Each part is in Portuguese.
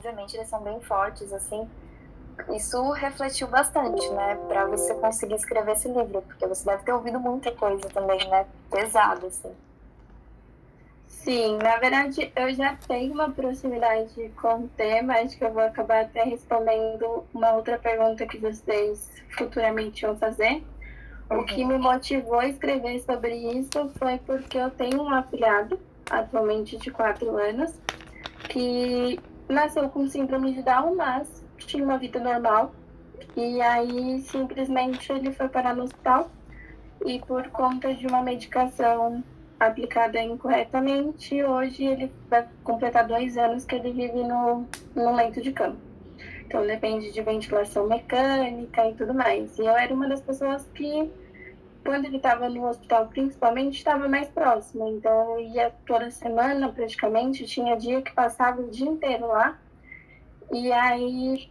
obviamente eles são bem fortes, assim. Isso refletiu bastante, né, pra você conseguir escrever esse livro, porque você deve ter ouvido muita coisa também, né, pesada, assim. Sim, na verdade eu já tenho uma proximidade com o tema, acho que eu vou acabar até respondendo uma outra pergunta que vocês futuramente vão fazer. O que me motivou a escrever sobre isso foi porque eu tenho um afilhado, atualmente de 4 anos, que nasceu com síndrome de Down, mas tinha uma vida normal. E aí, simplesmente, ele foi parar no hospital e por conta de uma medicação aplicada incorretamente, hoje ele vai completar 2 anos que ele vive no leito de cama. Então, depende de ventilação mecânica e tudo mais. E eu era uma das pessoas que, quando ele estava no hospital, principalmente, estava mais próxima. Então, eu ia toda semana, praticamente, tinha dia que passava o dia inteiro lá. E aí,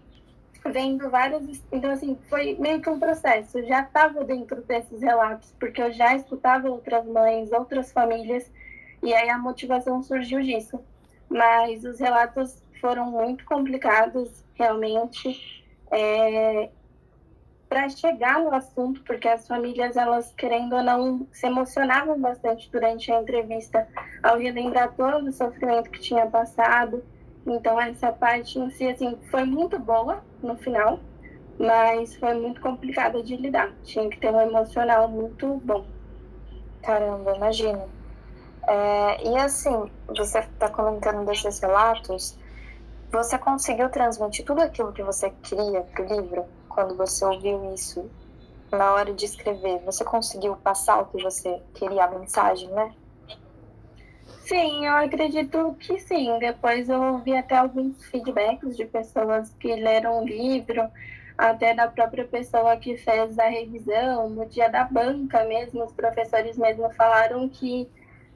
vendo várias. Então, assim, foi meio que um processo. Eu já estava dentro desses relatos, porque eu já escutava outras mães, outras famílias, e aí a motivação surgiu disso. Mas os relatos foram muito complicados, realmente. Para chegar no assunto, porque as famílias, elas querendo ou não, se emocionavam bastante durante a entrevista ao relembrar todo o sofrimento que tinha passado. Então, essa parte em si, assim, foi muito boa no final, mas foi muito complicada de lidar. Tinha que ter um emocional muito bom. Caramba, imagino. E assim, você está comentando desses relatos, você conseguiu transmitir tudo aquilo que você queria para o livro quando você ouviu isso na hora de escrever? Você conseguiu passar o que você queria, a mensagem, né? Sim, eu acredito que sim. Depois eu ouvi até alguns feedbacks de pessoas que leram o livro, até da própria pessoa que fez a revisão, no dia da banca mesmo, os professores mesmo falaram que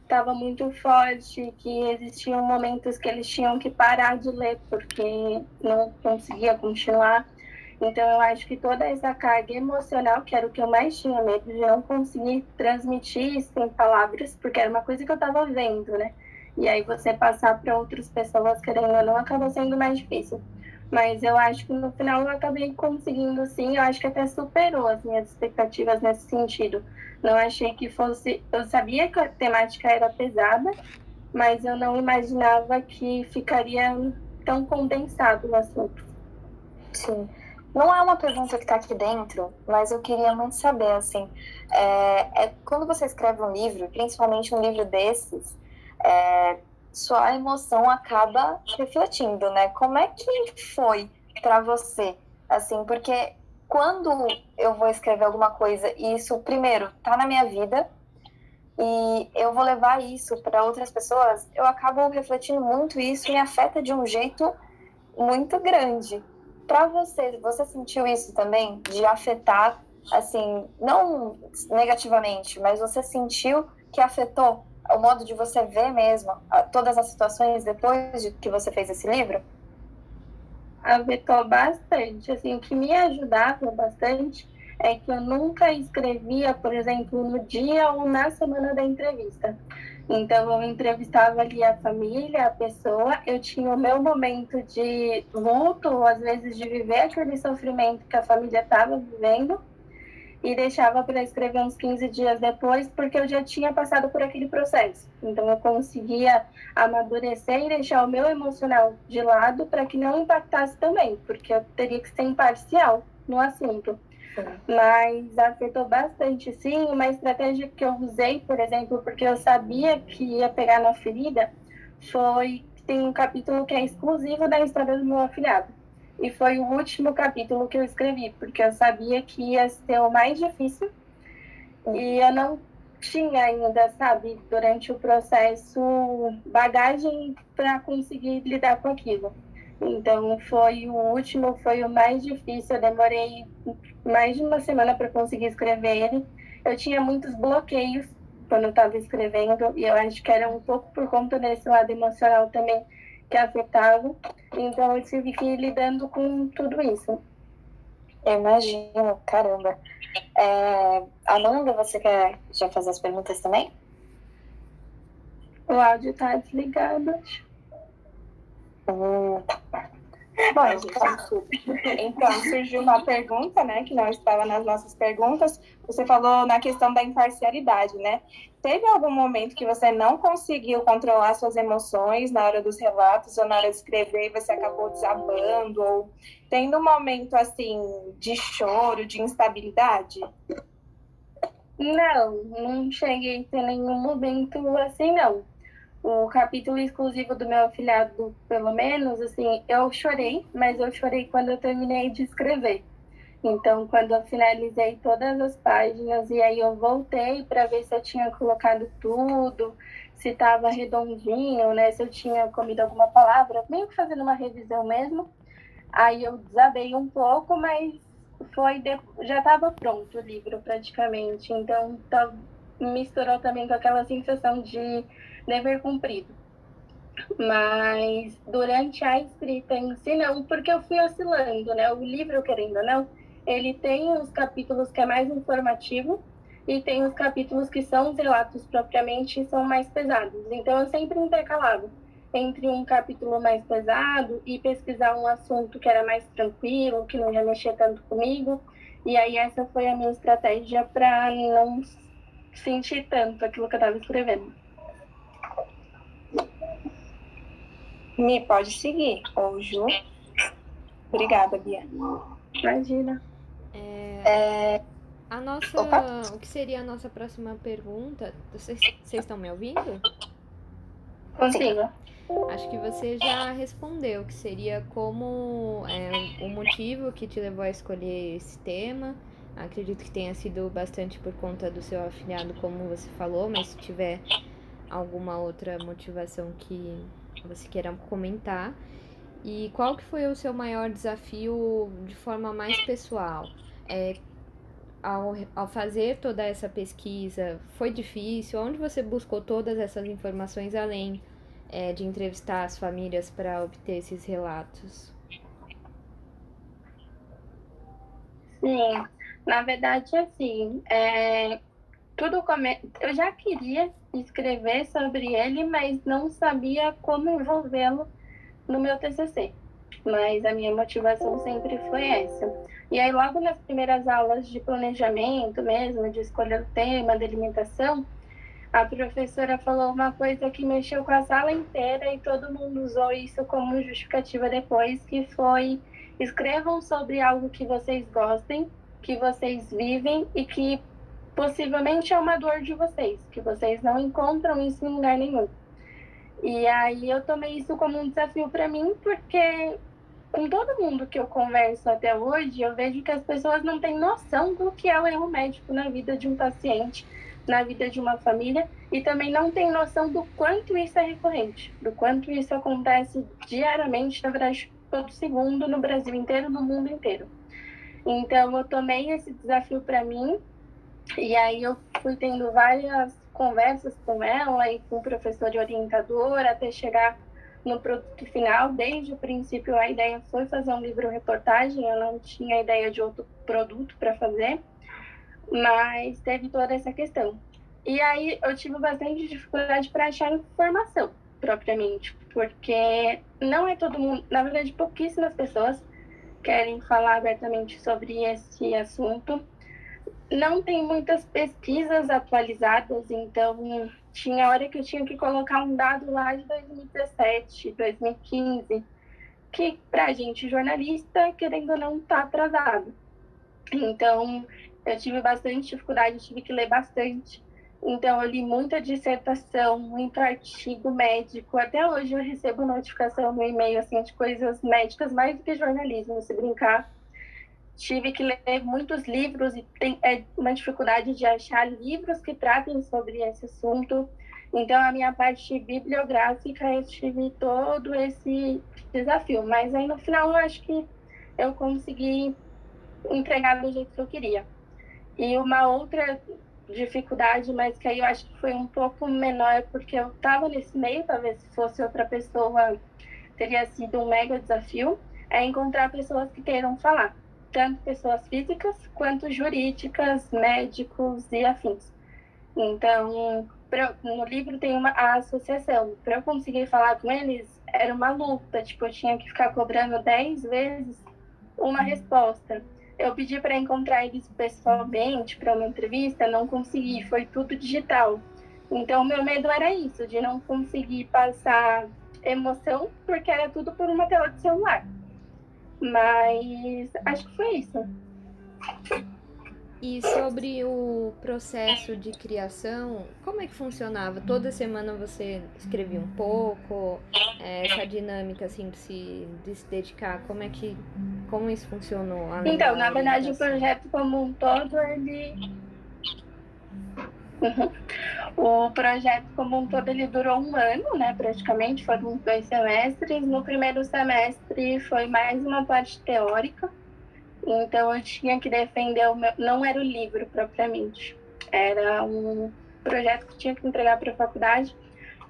estava muito forte, que existiam momentos que eles tinham que parar de ler porque não conseguia continuar. Então, eu acho que toda essa carga emocional, que era o que eu mais tinha medo de não conseguir transmitir isso em palavras, porque era uma coisa que eu estava vendo, né? E aí você passar para outras pessoas, querendo ou não, acaba sendo mais difícil. Mas eu acho que no final eu acabei conseguindo sim, eu acho que até superou as minhas expectativas nesse sentido. Não achei que fosse. Eu sabia que a temática era pesada, mas eu não imaginava que ficaria tão condensado o assunto. Sim. Não é uma pergunta que está aqui dentro, mas eu queria muito saber, assim, quando você escreve um livro, principalmente um livro desses, sua emoção acaba refletindo, né? Como é que foi para você, assim, porque quando eu vou escrever alguma coisa e isso, primeiro, tá na minha vida e eu vou levar isso para outras pessoas, eu acabo refletindo muito e isso me afeta de um jeito muito grande. Para você, você sentiu isso também? De afetar, assim, não negativamente, mas você sentiu que afetou o modo de você ver mesmo todas as situações depois de que você fez esse livro? Afetou bastante. Assim, o que me ajudava bastante é que eu nunca escrevia, por exemplo, no dia ou na semana da entrevista. Então, eu entrevistava ali a família, a pessoa, eu tinha o meu momento de luto, ou às vezes de viver aquele sofrimento que a família estava vivendo, e deixava para escrever uns 15 dias depois, porque eu já tinha passado por aquele processo. Então eu conseguia amadurecer e deixar o meu emocional de lado para que não impactasse também, porque eu teria que ser imparcial no assunto. Mas afetou bastante, sim. Uma estratégia que eu usei, por exemplo, porque eu sabia que ia pegar na ferida, foi que tem um capítulo que é exclusivo da história do meu afilhado. E foi o último capítulo que eu escrevi, porque eu sabia que ia ser o mais difícil e eu não tinha ainda, sabe, durante o processo, bagagem para conseguir lidar com aquilo. Então, foi o último, foi o mais difícil. Eu demorei mais de uma semana para conseguir escrever ele. Eu tinha muitos bloqueios quando eu estava escrevendo, e eu acho que era um pouco por conta desse lado emocional também que afetava. Então, eu tive que ir lidando com tudo isso. Eu imagino, caramba. Amanda, você quer já fazer as perguntas também? O áudio está desligado. Hum, Bom, então, surgiu uma pergunta, né, que não estava nas nossas perguntas. Você falou na questão da imparcialidade, né? Teve algum momento que você não conseguiu controlar suas emoções na hora dos relatos ou na hora de escrever e você acabou desabando ou tendo um momento, assim, de choro, de instabilidade? Não cheguei a ter nenhum momento assim, não. O capítulo exclusivo do meu afilhado, pelo menos, assim, eu chorei, mas eu chorei quando eu terminei de escrever. Então, quando eu finalizei todas as páginas e aí eu voltei para ver se eu tinha colocado tudo, se estava redondinho, né, se eu tinha comido alguma palavra, meio que fazendo uma revisão mesmo. Aí eu desabei um pouco, mas já estava pronto o livro praticamente. Então, misturou também com aquela sensação de dever cumprido. Mas durante a escrita em si, não, porque eu fui oscilando, né? O livro, querendo ou não, ele tem os capítulos que é mais informativo e tem os capítulos que são os relatos propriamente e são mais pesados. Então, eu sempre intercalava entre um capítulo mais pesado e pesquisar um assunto que era mais tranquilo, que não ia mexer tanto comigo. E aí, essa foi a minha estratégia para não sentir tanto aquilo que eu estava escrevendo. Mi, pode seguir. Ou Ju. Obrigada, Bia. Imagina. A nossa... O que seria a nossa próxima pergunta? Vocês estão me ouvindo? Consigo. Acho que você já respondeu, que seria como o motivo que te levou a escolher esse tema. Acredito que tenha sido bastante por conta do seu afilhado, como você falou, mas se tiver alguma outra motivação que você queira comentar. E qual que foi o seu maior desafio de forma mais pessoal? Ao fazer toda essa pesquisa, foi difícil? Onde você buscou todas essas informações além de entrevistar as famílias para obter esses relatos? Sim, na verdade, assim, eu já queria escrever sobre ele, mas não sabia como envolvê-lo no meu TCC. Mas a minha motivação sempre foi essa. E aí, logo nas primeiras aulas de planejamento mesmo, de escolher o tema, de alimentação, a professora falou uma coisa que mexeu com a sala inteira e todo mundo usou isso como justificativa depois, que foi: escrevam sobre algo que vocês gostem, que vocês vivem e que possivelmente é uma dor de vocês, que vocês não encontram isso em lugar nenhum. E aí eu tomei isso como um desafio para mim, porque com todo mundo que eu converso até hoje, eu vejo que as pessoas não têm noção do que é o erro médico na vida de um paciente, na vida de uma família, e também não têm noção do quanto isso é recorrente, do quanto isso acontece diariamente, na verdade, todo segundo, no Brasil inteiro, no mundo inteiro. Então, eu tomei esse desafio para mim, e aí eu fui tendo várias conversas com ela e com o professor e orientador, até chegar no produto final. Desde o princípio, a ideia foi fazer um livro-reportagem, eu não tinha ideia de outro produto para fazer, mas teve toda essa questão. E aí eu tive bastante dificuldade para achar informação, propriamente, porque não é todo mundo, na verdade, pouquíssimas pessoas querem falar abertamente sobre esse assunto. Não tem muitas pesquisas atualizadas, então tinha hora que eu tinha que colocar um dado lá de 2017, 2015, que pra gente jornalista, querendo ou não, tá atrasado. Então eu tive bastante dificuldade, tive que ler bastante. Então eu li muita dissertação, muito artigo médico. Até hoje eu recebo notificação no e-mail assim, de coisas médicas mais do que jornalismo, se brincar. Tive que ler muitos livros e tem uma dificuldade de achar livros que tratem sobre esse assunto. Então, a minha parte bibliográfica, eu tive todo esse desafio. Mas aí, no final, eu acho que eu consegui entregar do jeito que eu queria. E uma outra dificuldade, mas que aí eu acho que foi um pouco menor, porque eu estava nesse meio, talvez se fosse outra pessoa, teria sido um mega desafio, é encontrar pessoas que queiram falar. Tanto pessoas físicas quanto jurídicas, médicos e afins. Então, no livro tem a associação. Para eu conseguir falar com eles, era uma luta, tipo, eu tinha que ficar cobrando 10 vezes uma resposta. Eu pedi para encontrar eles pessoalmente para uma entrevista, não consegui, foi tudo digital. Então, meu medo era isso, de não conseguir passar emoção, porque era tudo por uma tela de celular. Mas acho que foi isso. E sobre o processo de criação, como é que funcionava? Toda semana você escrevia um pouco? Essa dinâmica assim de se dedicar, como isso funcionou? Além Então, da na verdade, o orientação? projeto como um todo, o projeto como um todo, ele durou um ano, né, praticamente, foram 2 semestres. No primeiro semestre foi mais uma parte teórica, então eu tinha que defender o meu... Não era o livro propriamente, era um projeto que tinha que entregar para a faculdade,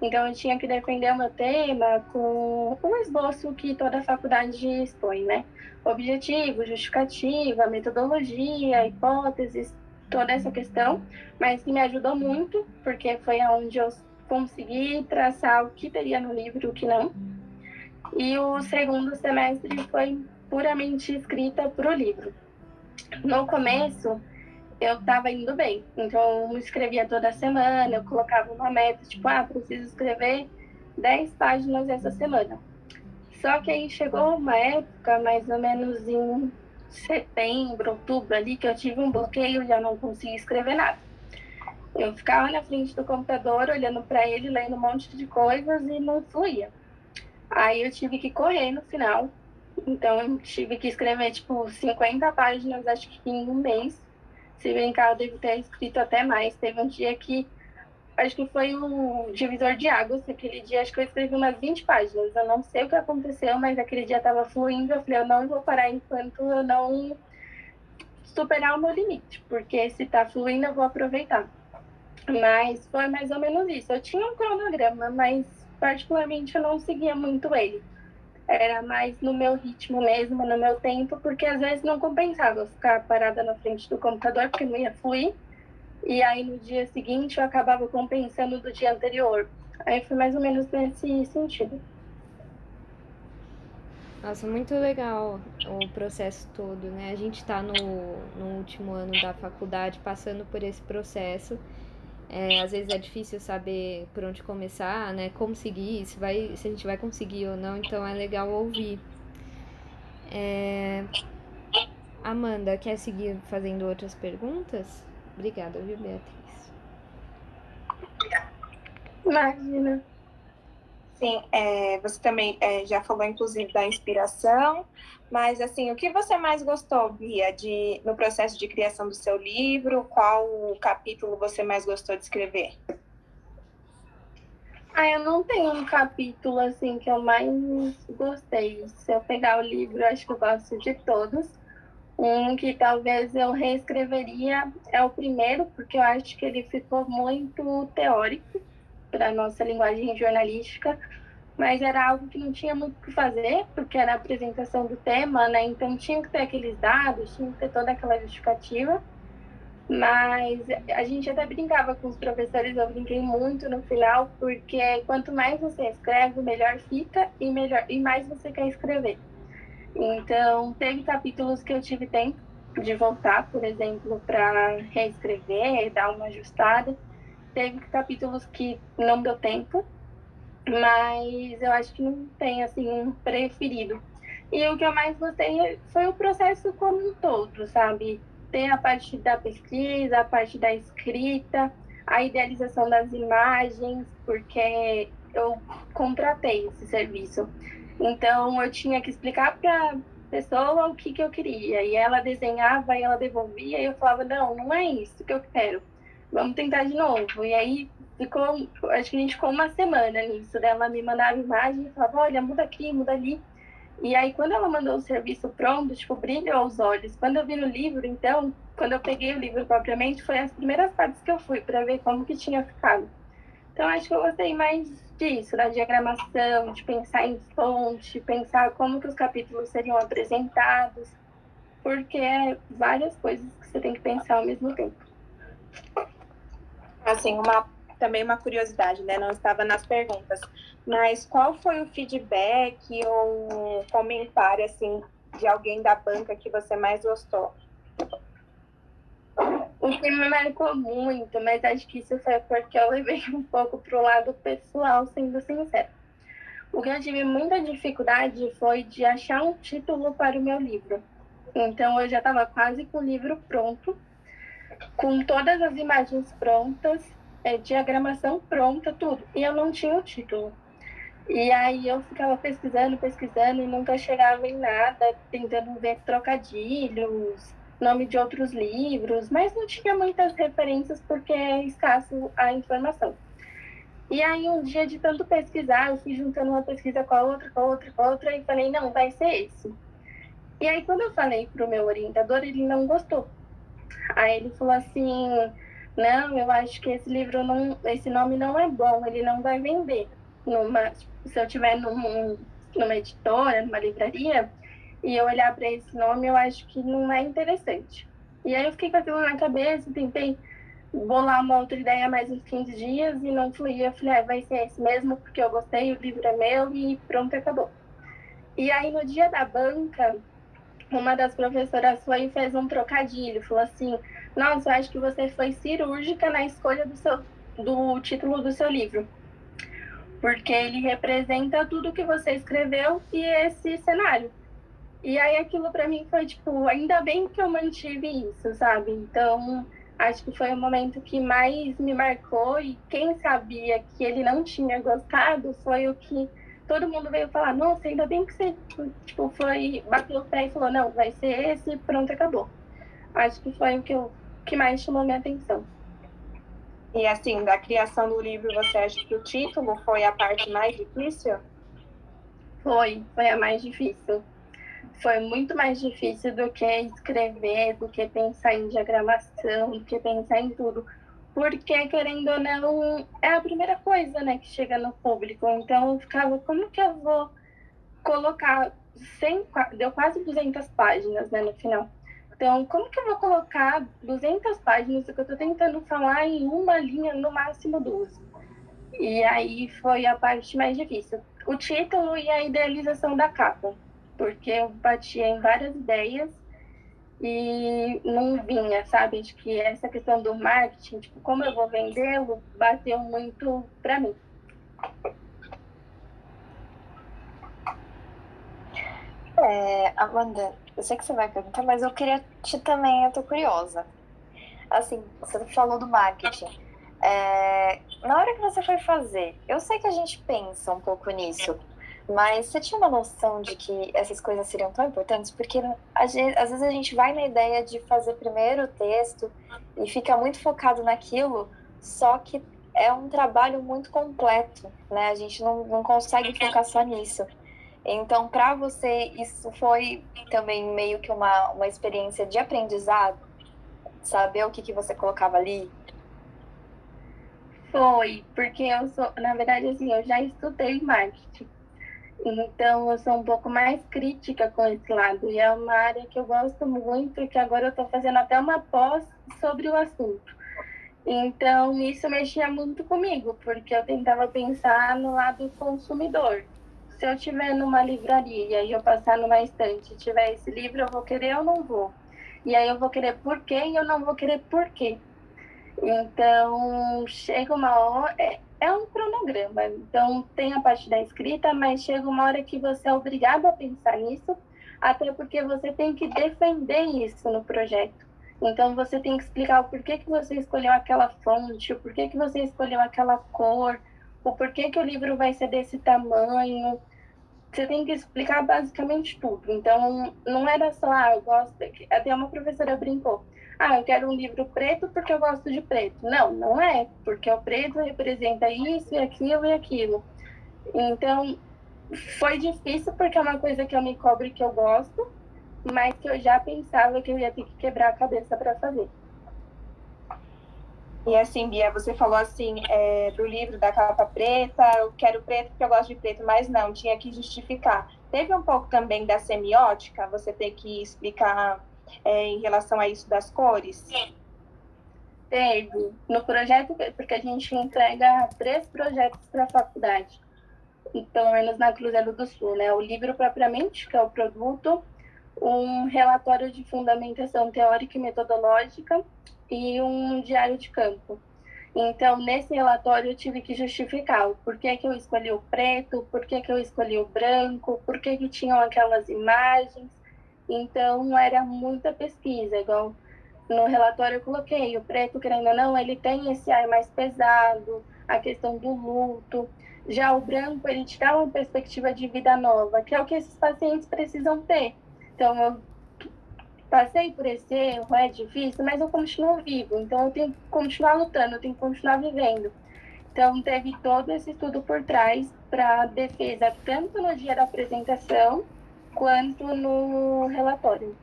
então eu tinha que defender o meu tema com um esboço que toda a faculdade expõe, né? Objetivo, justificativa, metodologia, hipóteses, toda essa questão, mas que me ajudou muito, porque foi onde eu consegui traçar o que teria no livro e o que não. E o segundo semestre foi puramente escrita para o livro. No começo, eu estava indo bem, então eu escrevia toda semana, eu colocava uma meta, tipo, preciso escrever 10 páginas essa semana. Só que aí chegou uma época, mais ou menos em setembro, outubro ali, que eu tive um bloqueio e já não conseguia escrever nada. Eu ficava na frente do computador, olhando para ele, lendo um monte de coisas e não fluía. Aí eu tive que correr no final, então eu tive que escrever, tipo, 50 páginas, acho que em um mês. Se brincar, eu devo ter escrito até mais. Teve um dia que, acho que foi o divisor de águas, aquele dia acho que eu escrevi umas 20 páginas. Eu não sei o que aconteceu, mas aquele dia estava fluindo. Eu falei, eu não vou parar enquanto eu não superar o meu limite, porque se tá fluindo eu vou aproveitar. Mas foi mais ou menos isso. Eu tinha um cronograma, mas particularmente eu não seguia muito ele. Era mais no meu ritmo mesmo, no meu tempo, porque às vezes não compensava eu ficar parada na frente do computador, porque não ia fluir. E aí no dia seguinte eu acabava compensando do dia anterior. Aí foi mais ou menos nesse sentido. Nossa, muito legal o processo todo, né? A gente tá no último ano da faculdade, passando por esse processo. Às vezes é difícil saber por onde começar, né? Como seguir, se a gente vai conseguir ou não, então é legal ouvir. Amanda, quer seguir fazendo outras perguntas? Obrigada, viu, Beatriz? Imagina. Sim, você também já falou, inclusive, da inspiração, mas, assim, o que você mais gostou, Bia, no processo de criação do seu livro? Qual capítulo você mais gostou de escrever? Eu não tenho um capítulo, assim, que eu mais gostei. Se eu pegar o livro, eu acho que eu gosto de todos. Um que talvez eu reescreveria é o primeiro, porque eu acho que ele ficou muito teórico para a nossa linguagem jornalística, mas era algo que não tinha muito o que fazer, porque era a apresentação do tema, né? Então tinha que ter aqueles dados, tinha que ter toda aquela justificativa. Mas a gente até brincava com os professores, eu brinquei muito no final, porque quanto mais você escreve, melhor fica e mais você quer escrever. Então, teve capítulos que eu tive tempo de voltar, por exemplo, para reescrever, dar uma ajustada. Teve capítulos que não deu tempo, mas eu acho que não tem assim um preferido. E o que eu mais gostei foi o processo como um todo, sabe? Tem a parte da pesquisa, a parte da escrita, a idealização das imagens, porque eu contratei esse serviço. Então eu tinha que explicar para a pessoa o que eu queria, e ela desenhava e ela devolvia, e eu falava: não, não é isso que eu quero. Vamos tentar de novo. E aí acho que a gente ficou uma semana nisso, né? Ela me mandava imagem e falava: olha, muda aqui, muda ali. E aí, quando ela mandou o serviço pronto, tipo, brilhou aos olhos. Quando eu vi no livro, então, quando eu peguei o livro propriamente, foi as primeiras partes que eu fui para ver como que tinha ficado. Então, acho que eu gostei mais disso, da diagramação, de pensar em fonte, pensar como que os capítulos seriam apresentados, porque é várias coisas que você tem que pensar ao mesmo tempo. Assim, uma também uma curiosidade, né? Não estava nas perguntas. Mas qual foi o feedback ou comentário, assim, de alguém da banca que você mais gostou? O que me marcou muito, mas acho que isso foi porque eu levei um pouco pro lado pessoal, sendo sincera. O que eu tive muita dificuldade foi de achar um título para o meu livro. Então, eu já estava quase com o livro pronto, com todas as imagens prontas, diagramação pronta, tudo. E eu não tinha o título. E aí eu ficava pesquisando e nunca chegava em nada, tentando ver trocadilhos, nome de outros livros, mas não tinha muitas referências porque é escasso a informação. E aí um dia de tanto pesquisar, eu fui juntando uma pesquisa com a outra, e falei, não, vai ser esse. E aí quando eu falei pro meu orientador, ele não gostou. Aí ele falou assim, não, eu acho que esse livro não, esse nome não é bom, ele não vai vender. Se eu tiver numa editora, numa livraria, e eu olhar para esse nome, eu acho que não é interessante. E aí eu fiquei com aquilo na cabeça, tentei bolar uma outra ideia mais uns 15 dias e não fluía. Eu falei, vai ser esse mesmo, porque eu gostei, o livro é meu e pronto, acabou. E aí no dia da banca, uma das professoras foi e fez um trocadilho, falou assim, nossa, eu acho que você foi cirúrgica na escolha do título do seu livro, porque ele representa tudo que você escreveu e esse cenário. E aí aquilo para mim foi tipo, ainda bem que eu mantive isso, sabe? Então, acho que foi o momento que mais me marcou, e quem sabia que ele não tinha gostado foi o que todo mundo veio falar, nossa, ainda bem que você tipo, bateu o pé e falou, não, vai ser esse, pronto, acabou. Acho que foi o que mais chamou minha atenção. E assim, da criação do livro, você acha que o título foi a parte mais difícil? Foi a mais difícil. Foi muito mais difícil do que escrever, do que pensar em diagramação, do que pensar em tudo. Porque, querendo ou não, é a primeira coisa, né, que chega no público. Então, eu ficava, como que eu vou colocar... Deu quase 200 páginas, né, no final. Então, como que eu vou colocar 200 páginas do que eu estou tentando falar em uma linha, no máximo 2? E aí foi a parte mais difícil. O título e a idealização da capa. Porque eu batia em várias ideias e não vinha, sabe? Acho que essa questão do marketing, tipo, como eu vou vendê-lo, bateu muito para mim. Amanda, eu sei que você vai perguntar, mas eu queria também, eu tô curiosa. Assim, você falou do marketing. Na hora que você foi fazer, eu sei que a gente pensa um pouco nisso, mas você tinha uma noção de que essas coisas seriam tão importantes? Porque às vezes a gente vai na ideia de fazer primeiro o texto e fica muito focado naquilo, só que é um trabalho muito completo, né? A gente não consegue focar só nisso. Então, para você, isso foi também meio que uma experiência de aprendizado? Saber o que você colocava ali? Foi, porque eu sou, na verdade, assim, eu já estudei marketing. Então, eu sou um pouco mais crítica com esse lado. E é uma área que eu gosto muito, que agora eu estou fazendo até uma pós sobre o assunto. Então, isso mexia muito comigo, porque eu tentava pensar no lado consumidor. Se eu estiver numa livraria e eu passar numa estante e tiver esse livro, eu vou querer ou não vou? E aí eu vou querer por quê e eu não vou querer por quê. Então, chega uma hora... É um cronograma. Então, tem a parte da escrita, mas chega uma hora que você é obrigado a pensar nisso, até porque você tem que defender isso no projeto. Então, você tem que explicar o porquê que você escolheu aquela fonte, o porquê que você escolheu aquela cor, o porquê que o livro vai ser desse tamanho. Você tem que explicar basicamente tudo. Então, não era só, eu gosto... Até uma professora brincou. Eu quero um livro preto porque eu gosto de preto. Não, não é. Porque o preto representa isso e aquilo e aquilo. Então, foi difícil porque é uma coisa que eu me cobro e que eu gosto, mas que eu já pensava que eu ia ter que quebrar a cabeça para fazer. E assim, Bia, você falou assim, do livro da capa preta, eu quero preto porque eu gosto de preto, mas não, tinha que justificar. Teve um pouco também da semiótica, você ter que explicar em relação a isso das cores? Teve. No projeto, porque a gente entrega 3 projetos para a faculdade, pelo menos na Cruzeiro do Sul, né? O livro propriamente, que é o produto, um relatório de fundamentação teórica e metodológica e um diário de campo. Então, nesse relatório, eu tive que justificar o porquê que eu escolhi o preto, porquê que eu escolhi o branco, porquê que tinham aquelas imagens. Então, era muita pesquisa, igual no relatório eu coloquei, o preto, querendo ou não, ele tem esse ar mais pesado, a questão do luto. Já o branco, ele te dá uma perspectiva de vida nova, que é o que esses pacientes precisam ter. Então, eu passei por esse erro, é difícil, mas eu continuo vivo, então eu tenho que continuar lutando, eu tenho que continuar vivendo. Então, teve todo esse estudo por trás para a defesa, tanto no dia da apresentação, quanto no relatório.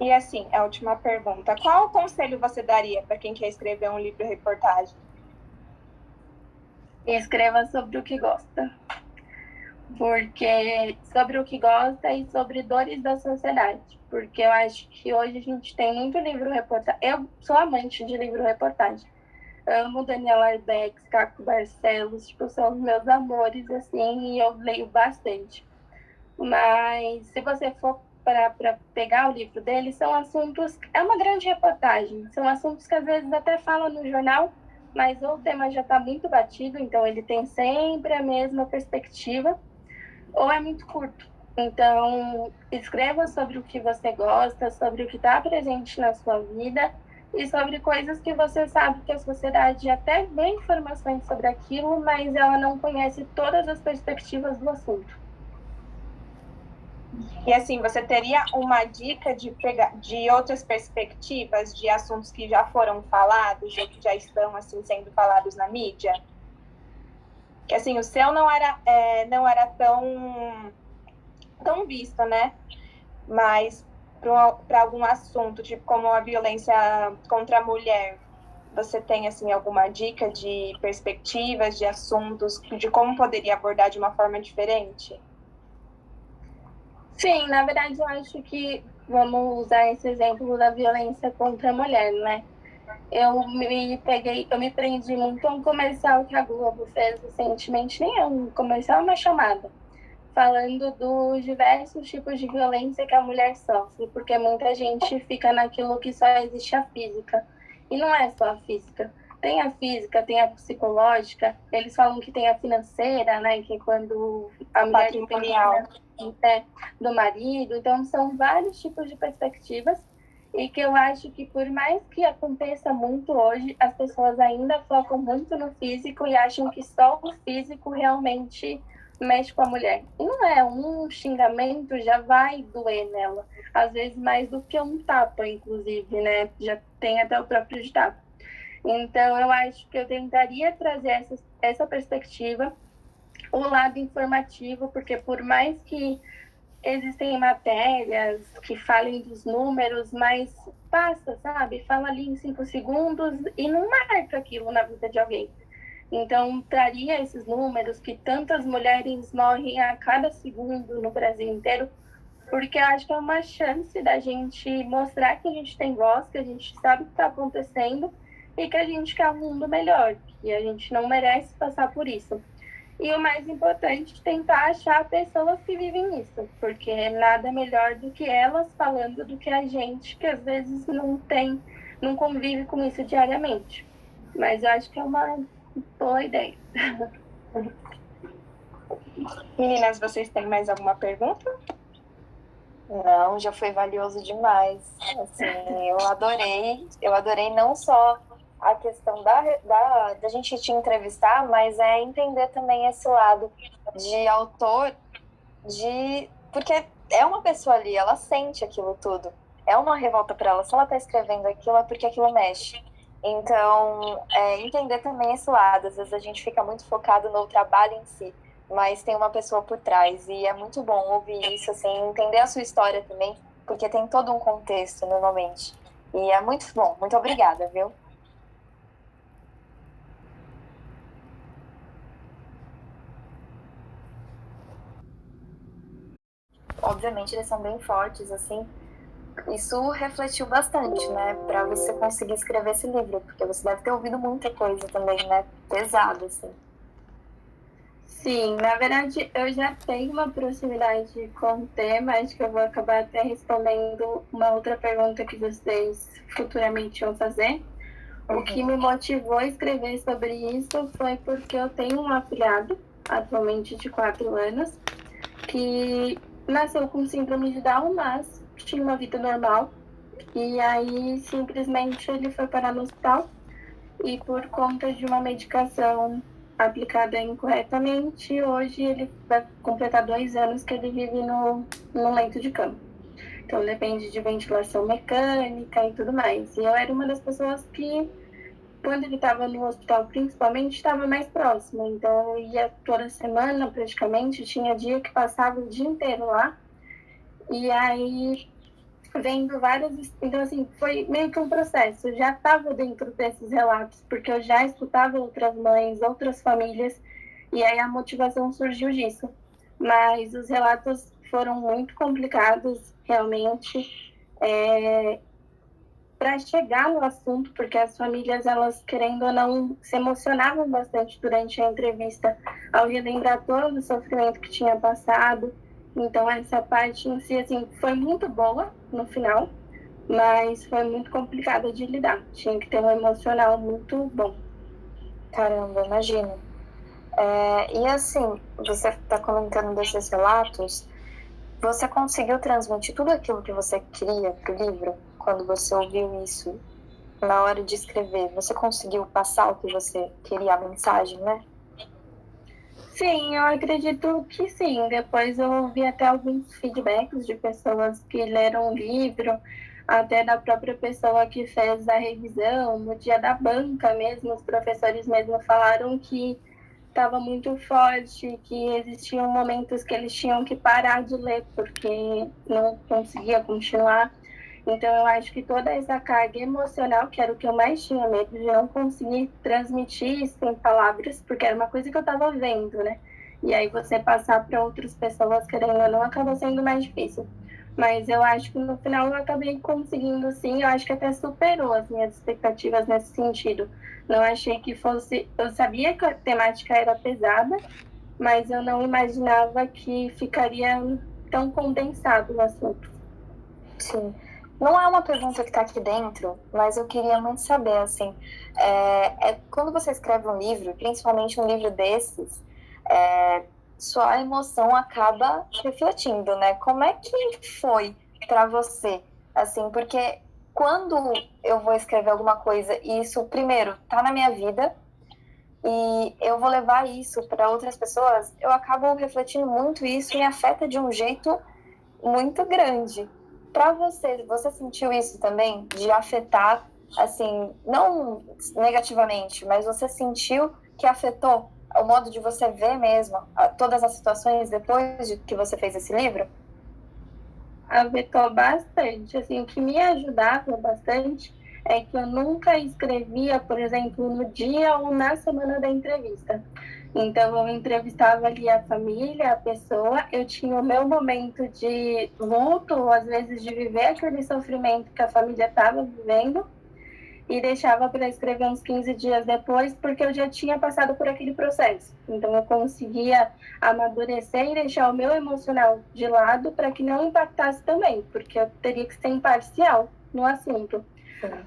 E assim, a última pergunta. Qual conselho você daria para quem quer escrever um livro-reportagem? Escreva sobre o que gosta. Porque sobre o que gosta e sobre dores da sociedade. Porque eu acho que hoje a gente tem muito livro-reportagem. Eu sou amante de livro-reportagem. Amo Daniela Arbex, Caco Barcelos, tipo, são os meus amores, assim, e eu leio bastante. Mas se você for para pegar o livro dele, são assuntos. É uma grande reportagem. São assuntos que às vezes até falam no jornal, mas o tema já está muito batido, então ele tem sempre a mesma perspectiva, ou é muito curto. Então, escreva sobre o que você gosta, sobre o que está presente na sua vida e sobre coisas que você sabe que a sociedade até vê informações sobre aquilo, mas ela não conhece todas as perspectivas do assunto. E assim, você teria uma dica de outras perspectivas de assuntos que já foram falados ou que já estão assim sendo falados na mídia? Que assim, o seu não era tão visto, né? Mas para algum assunto, tipo como a violência contra a mulher, você tem assim alguma dica de perspectivas, de assuntos, de como poderia abordar de uma forma diferente? Sim, na verdade, eu acho que vamos usar esse exemplo da violência contra a mulher, né? Eu me prendi muito a um comercial que a Globo fez recentemente, nem é um comercial, é uma chamada, falando dos diversos tipos de violência que a mulher sofre, porque muita gente fica naquilo que só existe a física. E não é só a física. Tem a física, tem a psicológica, eles falam que tem a financeira, né? Que é quando a mulher depende do marido. Então, são vários tipos de perspectivas e que eu acho que por mais que aconteça muito hoje, as pessoas ainda focam muito no físico e acham que só o físico realmente mexe com a mulher. E não é, um xingamento já vai doer nela, às vezes mais do que um tapa, inclusive, né? Já tem até o próprio ditado. Então, eu acho que eu tentaria trazer essa perspectiva, o lado informativo, porque por mais que existem matérias que falem dos números, mas passa, sabe? Fala ali em 5 segundos e não marca aquilo na vida de alguém. Então, traria esses números que tantas mulheres morrem a cada segundo no Brasil inteiro, porque acho que é uma chance da gente mostrar que a gente tem voz, que a gente sabe o que está acontecendo e que a gente quer um mundo melhor, que a gente não merece passar por isso. E o mais importante, tentar achar pessoas que vivem isso, porque é nada melhor do que elas falando do que a gente, que às vezes não convive com isso diariamente. Mas eu acho que é uma boa ideia. Meninas, vocês têm mais alguma pergunta? Não, já foi valioso demais. Assim, eu adorei não só a questão da gente te entrevistar, mas é entender também esse lado de autor, porque é uma pessoa ali, ela sente aquilo tudo. É uma revolta para ela. Se ela tá escrevendo aquilo, é porque aquilo mexe. Então, entender também esse lado. Às vezes a gente fica muito focado no trabalho em si, mas tem uma pessoa por trás. E é muito bom ouvir isso, assim, entender a sua história também, porque tem todo um contexto, normalmente. E é muito bom. Muito obrigada, viu? Obviamente eles são bem fortes, assim, isso refletiu bastante, né, para você conseguir escrever esse livro, porque você deve ter ouvido muita coisa também, né, pesada, assim. Sim, na verdade eu já tenho uma proximidade com o tema, acho que eu vou acabar até respondendo uma outra pergunta que vocês futuramente vão fazer. O que me motivou a escrever sobre isso foi porque eu tenho um afilhado, atualmente de 4 anos, que nasceu com síndrome de Down, mas tinha uma vida normal. E aí, simplesmente, ele foi parar no hospital e por conta de uma medicação aplicada incorretamente, hoje ele vai completar 2 anos que ele vive no leito de cama. Então, depende de ventilação mecânica e tudo mais. E eu era uma das pessoas que, quando ele estava no hospital, principalmente, estava mais próxima. Então, eu ia toda semana, praticamente. Tinha dia que passava o dia inteiro lá. E aí, vendo várias... Então, assim, foi meio que um processo. Eu já estava dentro desses relatos, porque eu já escutava outras mães, outras famílias. E aí, a motivação surgiu disso. Mas os relatos foram muito complicados, realmente. Para chegar no assunto, porque as famílias, elas querendo ou não, se emocionavam bastante durante a entrevista ao relembrar todo o sofrimento que tinha passado. Então, essa parte em si, assim, foi muito boa no final, mas foi muito complicada de lidar. Tinha que ter um emocional muito bom. Caramba, imagina. E assim, você está comentando desses relatos, você conseguiu transmitir tudo aquilo que você queria para o livro quando você ouviu isso na hora de escrever? Você conseguiu passar o que você queria, a mensagem, né? Sim, eu acredito que sim. Depois eu ouvi até alguns feedbacks de pessoas que leram o livro, até da própria pessoa que fez a revisão, no dia da banca mesmo, os professores mesmo falaram que estava muito forte, que existiam momentos que eles tinham que parar de ler porque não conseguia continuar. Então, eu acho que toda essa carga emocional, que era o que eu mais tinha medo de não conseguir transmitir isso em palavras, porque era uma coisa que eu estava vendo, né? E aí você passar para outras pessoas, querendo ou não, acaba sendo mais difícil. Mas eu acho que no final eu acabei conseguindo, sim. Eu acho que até superou as minhas expectativas nesse sentido. Não achei que fosse. Eu sabia que a temática era pesada, mas eu não imaginava que ficaria tão condensado o assunto. Sim. Não é uma pergunta que está aqui dentro, mas eu queria muito saber, assim, quando você escreve um livro, principalmente um livro desses, sua emoção acaba refletindo, né? Como é que foi para você, assim, porque quando eu vou escrever alguma coisa e isso, primeiro, tá na minha vida e eu vou levar isso para outras pessoas, eu acabo refletindo muito e isso me afeta de um jeito muito grande. Para você, você sentiu isso também de afetar, assim, não negativamente, mas você sentiu que afetou o modo de você ver mesmo todas as situações depois de que você fez esse livro? Afetou bastante. Assim, o que me ajudava bastante é que eu nunca escrevia, por exemplo, no dia ou na semana da entrevista. Então, eu entrevistava ali a família, a pessoa, eu tinha o meu momento de luto, ou às vezes de viver aquele sofrimento que a família estava vivendo, e deixava para escrever uns 15 dias depois, porque eu já tinha passado por aquele processo. Então, eu conseguia amadurecer e deixar o meu emocional de lado para que não impactasse também, porque eu teria que ser imparcial no assunto.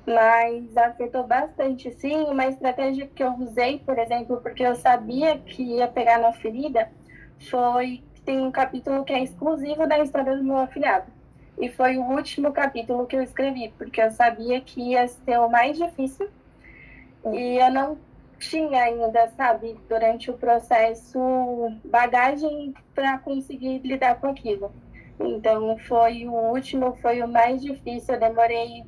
Mas afetou bastante, sim. Uma estratégia que eu usei, por exemplo, porque eu sabia que ia pegar na ferida, foi que tem um capítulo que é exclusivo da história do meu afilhado. E foi o último capítulo que eu escrevi, porque eu sabia que ia ser o mais difícil e eu não tinha ainda, sabe, durante o processo, bagagem para conseguir lidar com aquilo. Então, foi o último, foi o mais difícil. Eu demorei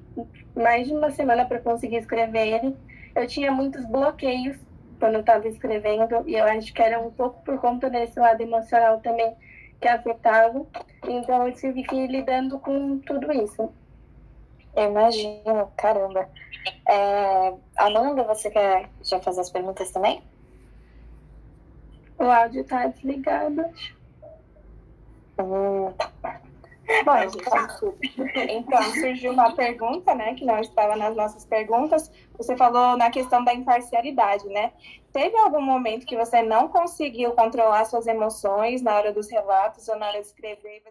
mais de uma semana para conseguir escrever ele. Eu tinha muitos bloqueios quando eu estava escrevendo, e eu acho que era um pouco por conta desse lado emocional também que afetava. Então, eu tive que ir lidando com tudo isso. Eu imagino, caramba. Amanda, você quer já fazer as perguntas também? O áudio está desligado. Bom, então, surgiu uma pergunta, né, que não estava nas nossas perguntas. Você falou na questão da imparcialidade, né? Teve algum momento que você não conseguiu controlar suas emoções na hora dos relatos ou na hora de escrever?